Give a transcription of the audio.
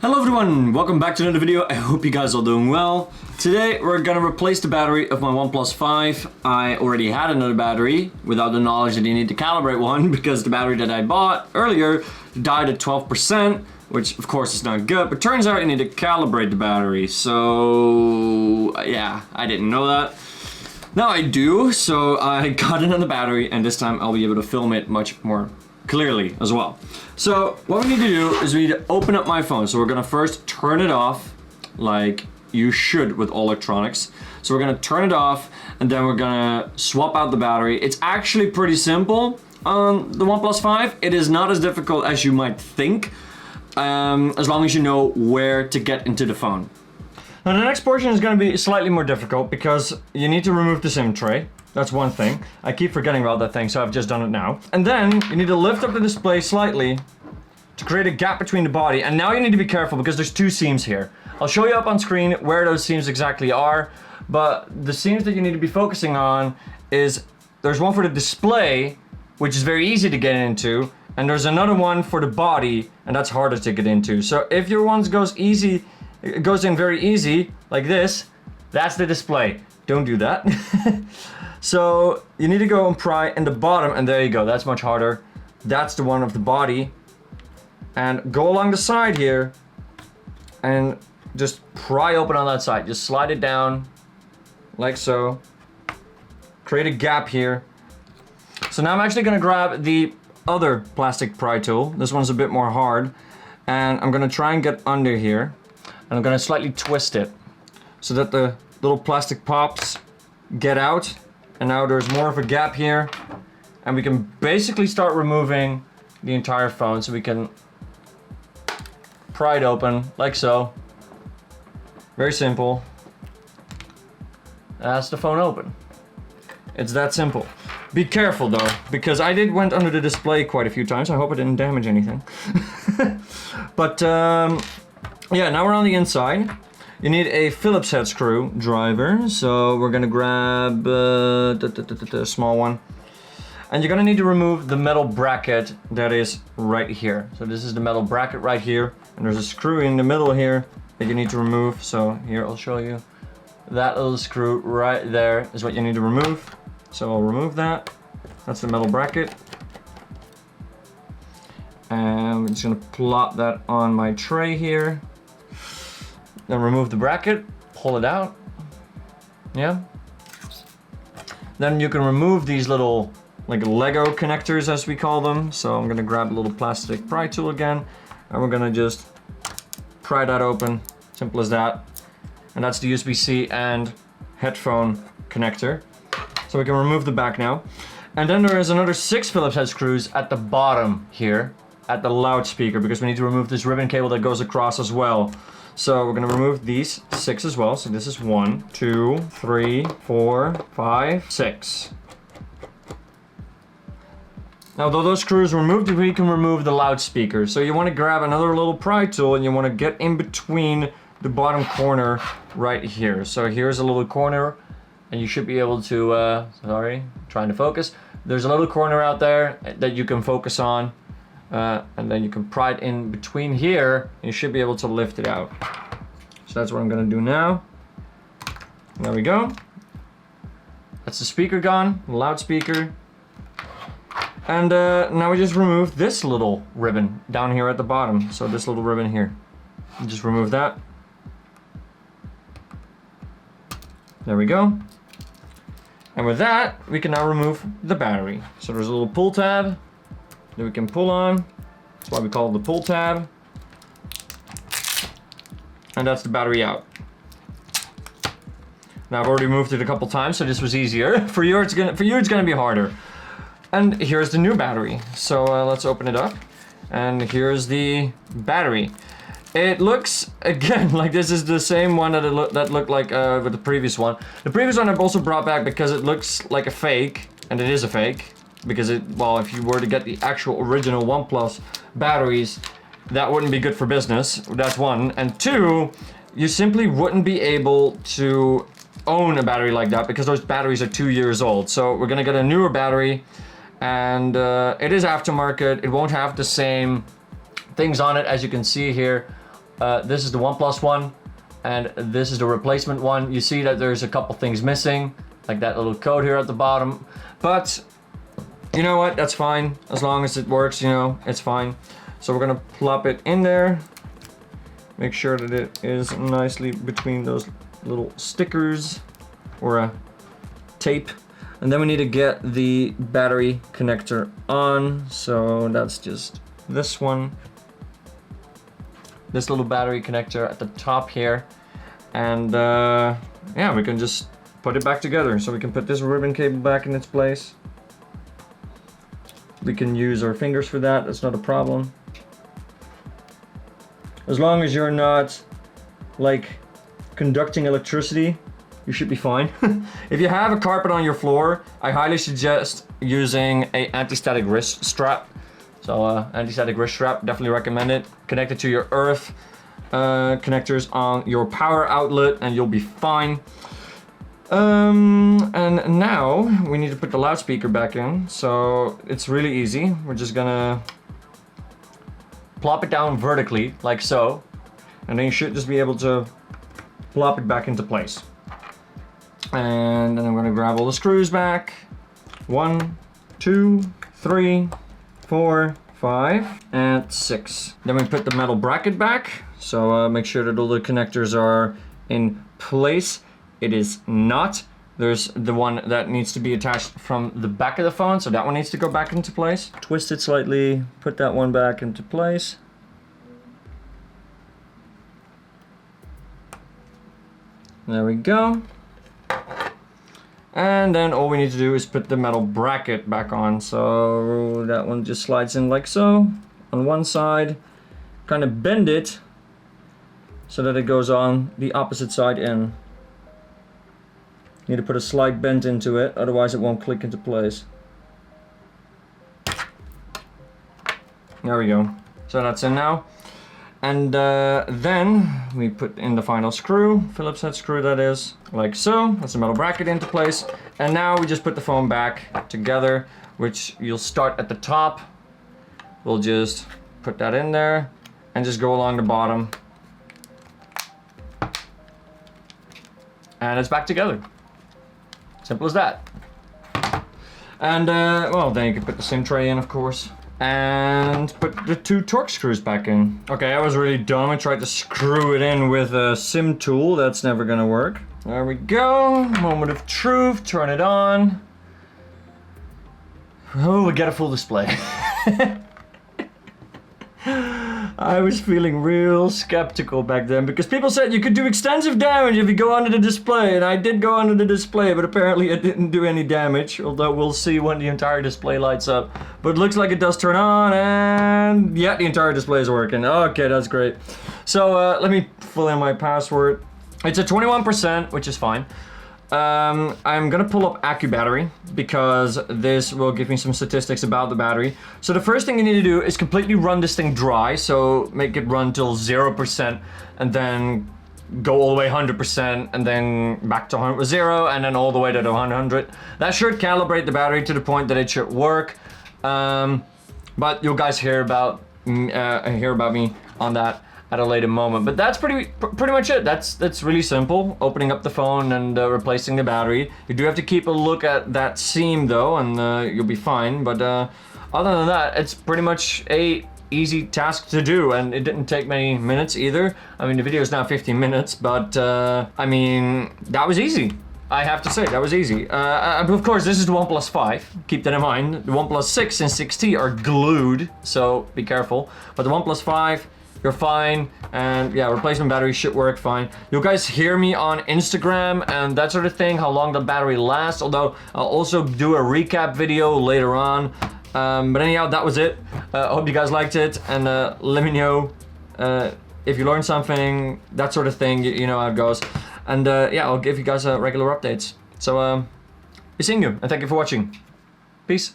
Hello everyone, welcome back to another video. I hope you guys are doing well. Today we're gonna replace the battery of my Oneplus 5. I already had another battery without the knowledge that you need to calibrate one because the battery that I bought earlier died at 12%, which of course is not good, but turns out you need to calibrate the battery. So yeah, I didn't know that. Now I do, so I got another battery and this time I'll be able to film it much more clearly as well. So what we need to do is we need to open up my phone. So we're gonna first turn it off like you should with all electronics. So we're gonna turn it off and then we're gonna swap out the battery. It's actually pretty simple on the OnePlus 5. It is not as difficult as you might think, as long as you know where to get into the phone. Now the next portion is gonna be slightly more difficult because you need to remove the SIM tray. That's one thing. I keep forgetting about that thing, so I've just done it now. And then you need to lift up the display slightly to create a gap between the body. And now you need to be careful because there's two seams here. I'll show you up on screen where those seams exactly are, but the seams that you need to be focusing on is there's one for the display, which is very easy to get into, and there's another one for the body, and that's harder to get into. So if your one goes in very easy, like this, that's the display. Don't do that. So you need to go and pry in the bottom, and there you go, that's much harder. That's the one of the body. And go along the side here and just pry open on that side. Just slide it down like so. Create a gap here. So now I'm actually gonna grab the other plastic pry tool. This one's a bit more hard. And I'm gonna try and get under here. And I'm gonna slightly twist it so that the little plastic pops get out. And now there's more of a gap here. And we can basically start removing the entire phone. So we can pry it open like so. Very simple. That's the phone open. It's that simple. Be careful though, because I went under the display quite a few times. I hope I didn't damage anything. But yeah, now we're on the inside. You need a Phillips head screw driver, so we're gonna grab a small one. And you're gonna need to remove the metal bracket that is right here. So this is the metal bracket right here, and there's a screw in the middle here that you need to remove. So here, I'll show you. That little screw right there is what you need to remove. So I'll remove that. That's the metal bracket. And I'm just gonna plop that on my tray here. Then remove the bracket, pull it out. Yeah. Then you can remove these little like Lego connectors, as we call them. So I'm gonna grab a little plastic pry tool again, and we're gonna just pry that open. Simple as that. And that's the USB-C and headphone connector. So we can remove the back now. And then there is another 6 Phillips head screws at the bottom here, at the loudspeaker, because we need to remove this ribbon cable that goes across as well. So we're gonna remove these 6 as well. So this is 1, 2, 3, 4, 5, 6. Now though those screws are removed, we can remove the loudspeaker. So you wanna grab another little pry tool and you wanna get in between the bottom corner right here. So here's a little corner and you should be able to, sorry, trying to focus. There's a little corner out there that you can focus on. And then you can pry it in between here, and you should be able to lift it out. So that's what I'm gonna do now. There we go. That's the speaker gone, the loudspeaker. And now we just remove this little ribbon down here at the bottom. So this little ribbon here. Just remove that. There we go. And with that, we can now remove the battery. So there's a little pull tab that we can pull on. That's why we call it the pull tab. And that's the battery out. Now I've already moved it a couple times, so this was easier. For you, it's gonna be harder. And here's the new battery. So let's open it up. And here's the battery. It looks, again, like this is the same one that looked like with the previous one. The previous one I've also brought back because it looks like a fake, and it is a fake. Because well, if you were to get the actual original OnePlus batteries, that wouldn't be good for business. That's one. And two, you simply wouldn't be able to own a battery like that because those batteries are 2 years old. So we're gonna get a newer battery, and it is aftermarket. It won't have the same things on it as you can see here. This is the OnePlus one, and this is the replacement one. You see that there's a couple things missing, like that little code here at the bottom. But you know what? That's fine. As long as it works, you know, it's fine. So we're gonna plop it in there. Make sure that it is nicely between those little stickers or a tape. And then we need to get the battery connector on. So that's just this one. This little battery connector at the top here. And yeah, we can just put it back together. So we can put this ribbon cable back in its place. We can use our fingers for that, that's not a problem. As long as you're not like conducting electricity, you should be fine. If you have a carpet on your floor, I highly suggest using a anti-static wrist strap. So anti-static wrist strap, definitely recommend it. Connect it to your earth connectors on your power outlet and you'll be fine. And now we need to put the loudspeaker back in. So it's really easy. We're just gonna plop it down vertically, like so. And then you should just be able to plop it back into place. And then I'm gonna grab all the screws back. 1, 2, 3, 4, 5, and 6. Then we put the metal bracket back. So make sure that all the connectors are in place. It is not. There's the one that needs to be attached from the back of the phone, so that one needs to go back into place. Twist it slightly, put that one back into place. There we go. And then all we need to do is put the metal bracket back on. So that one just slides in like so, on one side. Kind of bend it so that it goes on the opposite side in. Need to put a slight bend into it, otherwise it won't click into place. There we go. So that's in now. And then we put in the final screw, Phillips head screw that is, like so. That's the metal bracket into place. And now we just put the phone back together, which you'll start at the top. We'll just put that in there and just go along the bottom. And it's back together. Simple as that. And well, then you can put the SIM tray in, of course, and put the 2 Torx screws back in. Okay, I was really dumb. I tried to screw it in with a SIM tool. That's never gonna work. There we go. Moment of truth. Turn it on. Oh, we get a full display. I was feeling real skeptical back then because people said you could do extensive damage if you go under the display, and I did go under the display, but apparently it didn't do any damage, although we'll see when the entire display lights up. But it looks like it does turn on, and yeah, the entire display is working. Okay, that's great. So let me fill in my password. It's at 21%, which is fine. I'm gonna pull up AccuBattery because this will give me some statistics about the battery. So the first thing you need to do is completely run this thing dry. So make it run till 0% and then go all the way 100% and then back to 0 and then all the way to the 100. That should calibrate the battery to the point that it should work. But you'll guys hear about me on that at a later moment. But that's pretty much it. That's really simple. Opening up the phone and replacing the battery. You do have to keep a look at that seam though, and you'll be fine. But other than that, it's pretty much a easy task to do, and it didn't take many minutes either. I mean, the video is now 15 minutes, but I mean, that was easy. I have to say, that was easy. Of course, this is the OnePlus 5. Keep that in mind. The OnePlus 6 and 6T are glued, so be careful. But the OnePlus 5, you're fine, and yeah, replacement battery should work fine. You guys hear me on Instagram and that sort of thing, how long the battery lasts, although I'll also do a recap video later on. But anyhow, that was it. I hope you guys liked it, and let me know if you learned something, that sort of thing, you know how it goes. And yeah, I'll give you guys regular updates. So, be seeing you, and thank you for watching. Peace.